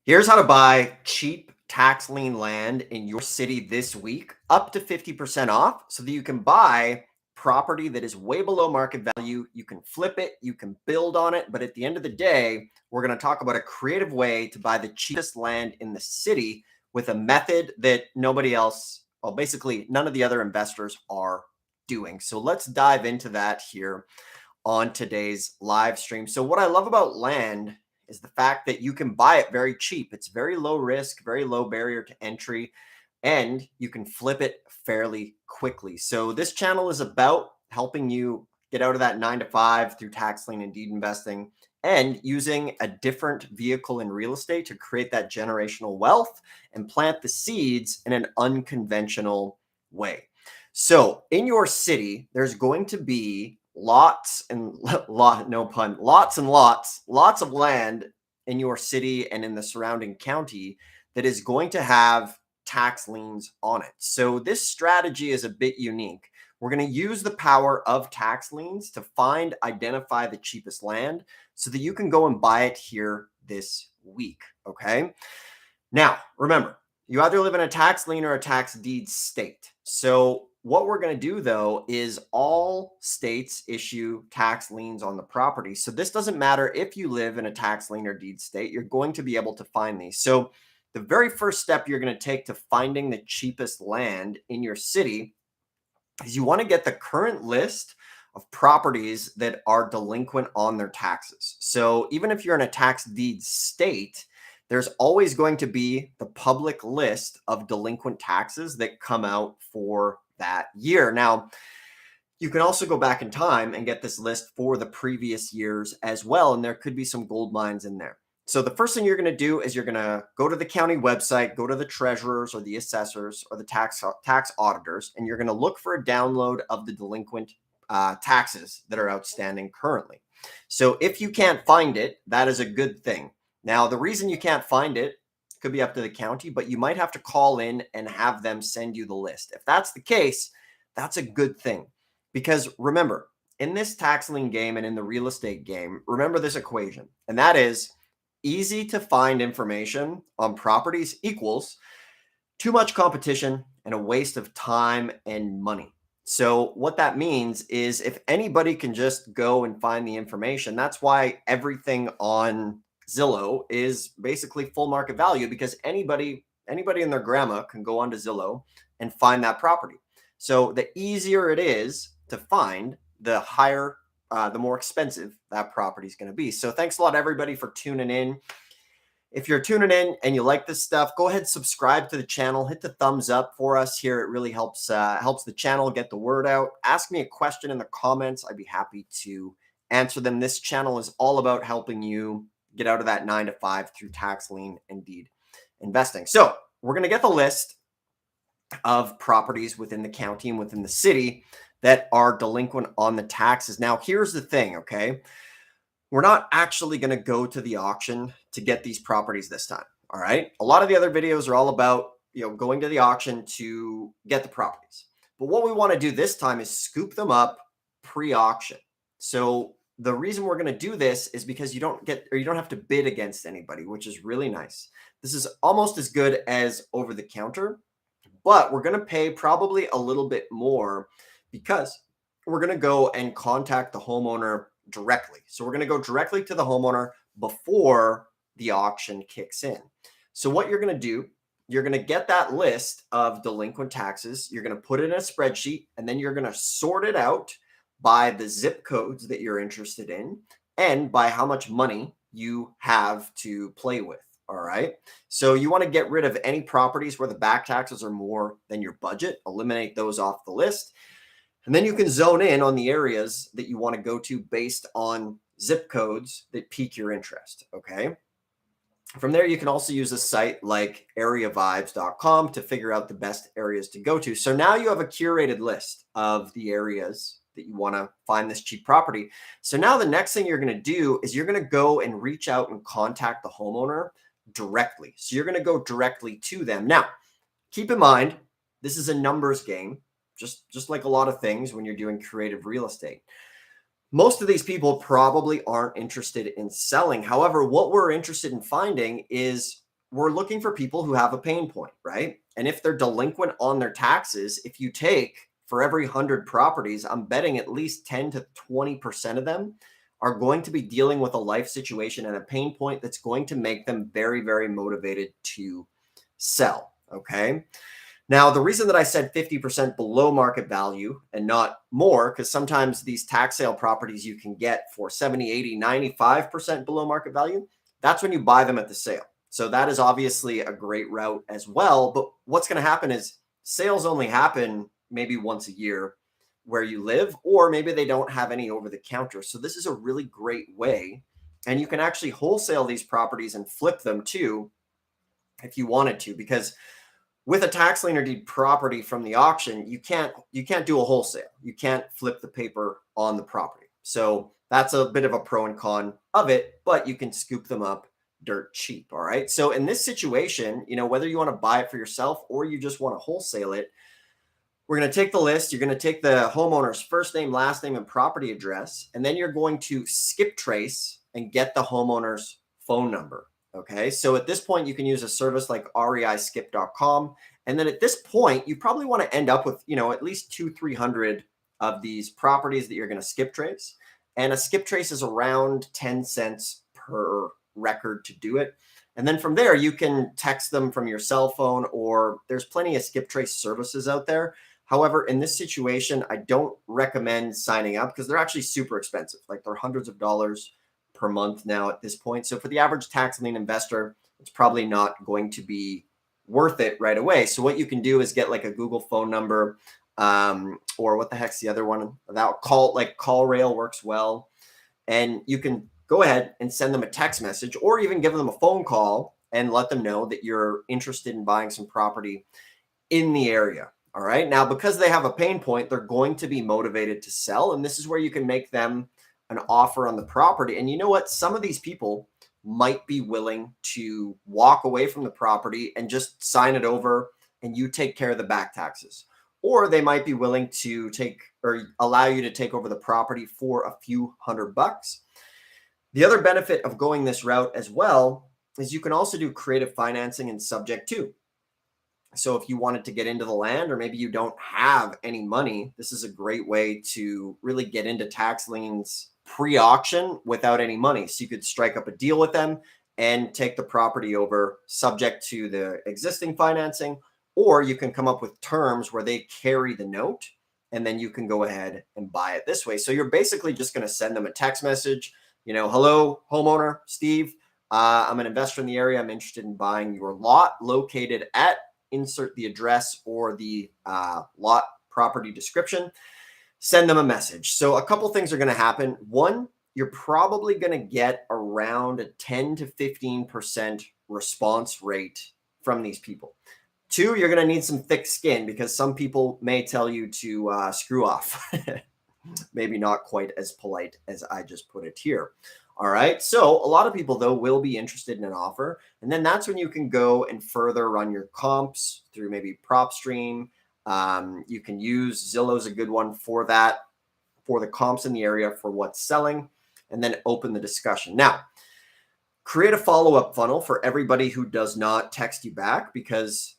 Here's how to buy cheap tax lien land in your city this week, up to 50% off, so that you can buy property that is way below market value. You can flip it, you can build on it. But at the end of the day, we're going to talk about a creative way to buy the cheapest land in the city with a method that nobody else, well, basically none of the other investors are doing. So let's dive into that here on today's live stream. So what I love about land is the fact that you can buy it very cheap. It's very low risk, very low barrier to entry, and you can flip it fairly quickly. So this channel is about helping you get out of that 9 to 5 through tax lien and deed investing and using a different vehicle in real estate to create that generational wealth and plant the seeds in an unconventional way. So in your city, there's going to be lots and lots of land in your city and in the surrounding county that is going to have tax liens on it. So this strategy is a bit unique. We're going to use the power of tax liens to identify the cheapest land so that you can go and buy it here this week. Okay. Now, remember, you either live in a tax lien or a tax deed state. So what we're going to do, though, is all states issue tax liens on the property. So this doesn't matter if you live in a tax lien or deed state, you're going to be able to find these. So the very first step you're going to take to finding the cheapest land in your city is you want to get the current list of properties that are delinquent on their taxes. So even if you're in a tax deed state, there's always going to be the public list of delinquent taxes that come out for that year. Now, you can also go back in time and get this list for the previous years as well, and there could be some gold mines in there. So the first thing you're going to do is you're going to go to the county website, go to the treasurers or the assessors or the tax auditors, and you're going to look for a download of the delinquent taxes that are outstanding currently. So if you can't find it, that is a good thing. Now, the reason you can't find it could be up to the county, but you might have to call in and have them send you the list. If that's the case, that's a good thing. Because remember, in this tax lien game and in the real estate game, remember this equation, and that is easy to find information on properties equals too much competition and a waste of time and money. So what that means is if anybody can just go and find the information, that's why everything on Zillow is basically full market value, because anybody and their grandma can go onto Zillow and find that property. So the easier it is to find, the higher, the more expensive that property is going to be. So thanks a lot, everybody, for tuning in. If you're tuning in and you like this stuff, go ahead, subscribe to the channel, hit the thumbs up for us here. It really helps the channel get the word out. Ask me a question in the comments. I'd be happy to answer them. This channel is all about helping you get out of that 9 to 5 through tax lien and deed investing. So we're going to get the list of properties within the county and within the city that are delinquent on the taxes. Now, here's the thing, okay? We're not actually going to go to the auction to get these properties this time, all right? A lot of the other videos are all about, going to the auction to get the properties. But what we want to do this time is scoop them up pre-auction. So the reason we're going to do this is because you don't have to bid against anybody, which is really nice. This is almost as good as over the counter, but we're going to pay probably a little bit more because we're going to go and contact the homeowner directly. So we're going to go directly to the homeowner before the auction kicks in. So what you're going to do, you're going to get that list of delinquent taxes. You're going to put it in a spreadsheet, and then you're going to sort it out by the zip codes that you're interested in and by how much money you have to play with. All right. So you want to get rid of any properties where the back taxes are more than your budget, eliminate those off the list. And then you can zone in on the areas that you want to go to based on zip codes that pique your interest. Okay. From there, you can also use a site like areavibes.com to figure out the best areas to go to. So now you have a curated list of the areas that you want to find this cheap property. So now the next thing you're going to do is you're going to go and reach out and contact the homeowner directly. So you're going to go directly to them. Now, keep in mind, this is a numbers game, just like a lot of things when you're doing creative real estate. Most of these people probably aren't interested in selling. However, what we're interested in finding is we're looking for people who have a pain point, right? And if they're delinquent on their taxes, if you take for every 100 properties, I'm betting at least 10 to 20% of them are going to be dealing with a life situation and a pain point that's going to make them very, very motivated to sell. Okay. Now, the reason that I said 50% below market value and not more, because sometimes these tax sale properties you can get for 70, 80, 95% below market value, that's when you buy them at the sale. So that is obviously a great route as well. But what's going to happen is sales only happen maybe once a year where you live, or maybe they don't have any over the counter. So this is a really great way. And you can actually wholesale these properties and flip them too if you wanted to, because with a tax lien or deed property from the auction, you can't do a wholesale. You can't flip the paper on the property. So that's a bit of a pro and con of it, but you can scoop them up dirt cheap. All right. So in this situation, whether you want to buy it for yourself or you just want to wholesale it, we're going to take the list. You're going to take the homeowner's first name, last name, and property address, and then you're going to skip trace and get the homeowner's phone number. Okay. So at this point, you can use a service like reiskip.com. And then at this point, you probably want to end up with, at least 200-300 of these properties that you're going to skip trace. And a skip trace is around 10 cents per record to do it. And then from there, you can text them from your cell phone, or there's plenty of skip trace services out there. However, in this situation, I don't recommend signing up because they're actually super expensive. Like they're hundreds of dollars per month now at this point. So for the average tax lien investor, it's probably not going to be worth it right away. So what you can do is get like a Google phone number, or what the heck's the other one? That CallRail works well. And you can go ahead and send them a text message or even give them a phone call and let them know that you're interested in buying some property in the area. All right. Now, because they have a pain point, they're going to be motivated to sell. And this is where you can make them an offer on the property. And you know what? Some of these people might be willing to walk away from the property and just sign it over and you take care of the back taxes. Or they might be willing to take or allow you to take over the property for a few $100. The other benefit of going this route as well is you can also do creative financing and subject to. So if you wanted to get into the land, or maybe you don't have any money, this is a great way to really get into tax liens pre-auction without any money. So you could strike up a deal with them and take the property over subject to the existing financing, or you can come up with terms where they carry the note and then you can go ahead and buy it this way. So you're basically just going to send them a text message, hello, homeowner, Steve. I'm an investor in the area. I'm interested in buying your lot located at, insert the address or the lot property description, send them a message. So a couple things are going to happen. One, you're probably going to get around a 10 to 15% response rate from these people. Two, you're going to need some thick skin because some people may tell you to screw off. Maybe not quite as polite as I just put it here. All right. So a lot of people, though, will be interested in an offer. And then that's when you can go and further run your comps through maybe PropStream. You can use Zillow's a good one for that, for the comps in the area for what's selling, and then open the discussion. Now, create a follow-up funnel for everybody who does not text you back because,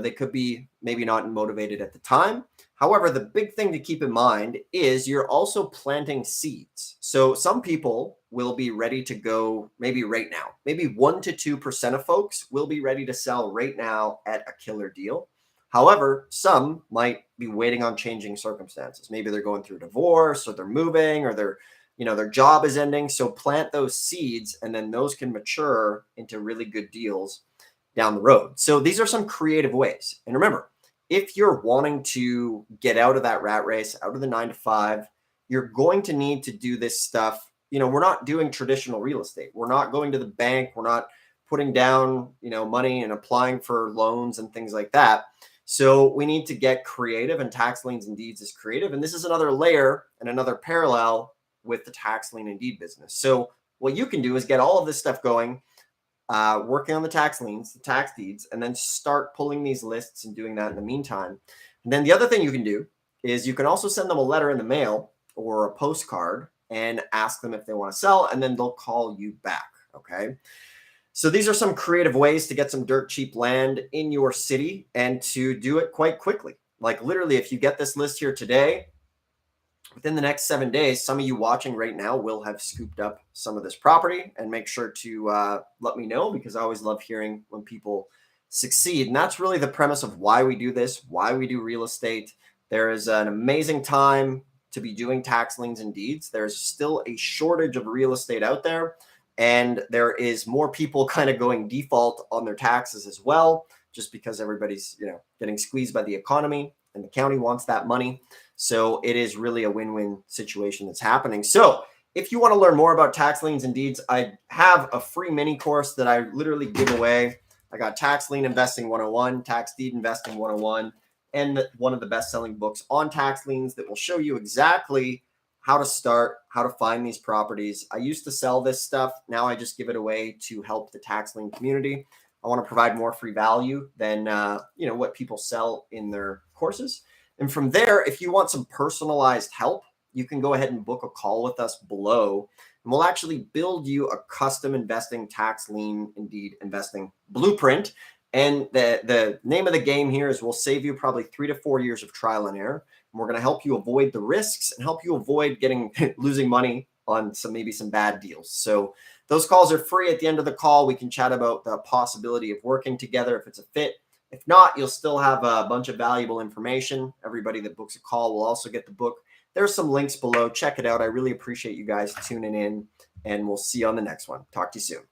they could be maybe not motivated at the time. However, the big thing to keep in mind is you're also planting seeds. So some people will be ready to go maybe right now. Maybe 1 to 2% of folks will be ready to sell right now at a killer deal. However, some might be waiting on changing circumstances. Maybe they're going through a divorce, or they're moving, or their job is ending. So plant those seeds and then those can mature into really good deals down the road. So these are some creative ways. And remember, if you're wanting to get out of that rat race, out of the 9 to 5, you're going to need to do this stuff. We're not doing traditional real estate. We're not going to the bank. We're not putting down, money and applying for loans and things like that. So we need to get creative, and Tax Liens and Deeds is creative. And this is another layer and another parallel with the tax lien and deed business. So what you can do is get all of this stuff going, working on the tax liens, the tax deeds, and then start pulling these lists and doing that in the meantime. And then the other thing you can do is you can also send them a letter in the mail or a postcard and ask them if they want to sell, and then they'll call you back. Okay. So these are some creative ways to get some dirt cheap land in your city and to do it quite quickly. Like literally, if you get this list here today, within the next 7 days, some of you watching right now will have scooped up some of this property. And make sure to let me know, because I always love hearing when people succeed. And that's really the premise of why we do this, why we do real estate. There is an amazing time to be doing tax liens and deeds. There's still a shortage of real estate out there. And there is more people kind of going default on their taxes as well, just because everybody's, getting squeezed by the economy and the county wants that money. So it is really a win-win situation that's happening. So if you want to learn more about tax liens and deeds, I have a free mini course that I literally give away. I got Tax Lien Investing 101, Tax Deed Investing 101, and one of the best-selling books on tax liens that will show you exactly how to start, how to find these properties. I used to sell this stuff. Now I just give it away to help the tax lien community. I want to provide more free value than what people sell in their courses. And from there, if you want some personalized help, you can go ahead and book a call with us below, and we'll actually build you a custom investing tax lien and deed investing blueprint. And the name of the game here is we'll save you probably 3 to 4 years of trial and error. And we're going to help you avoid the risks and help you avoid losing money on maybe some bad deals. So those calls are free. At the end of the call, we can chat about the possibility of working together if it's a fit. If not, you'll still have a bunch of valuable information. Everybody that books a call will also get the book. There's some links below. Check it out. I really appreciate you guys tuning in, and we'll see you on the next one. Talk to you soon.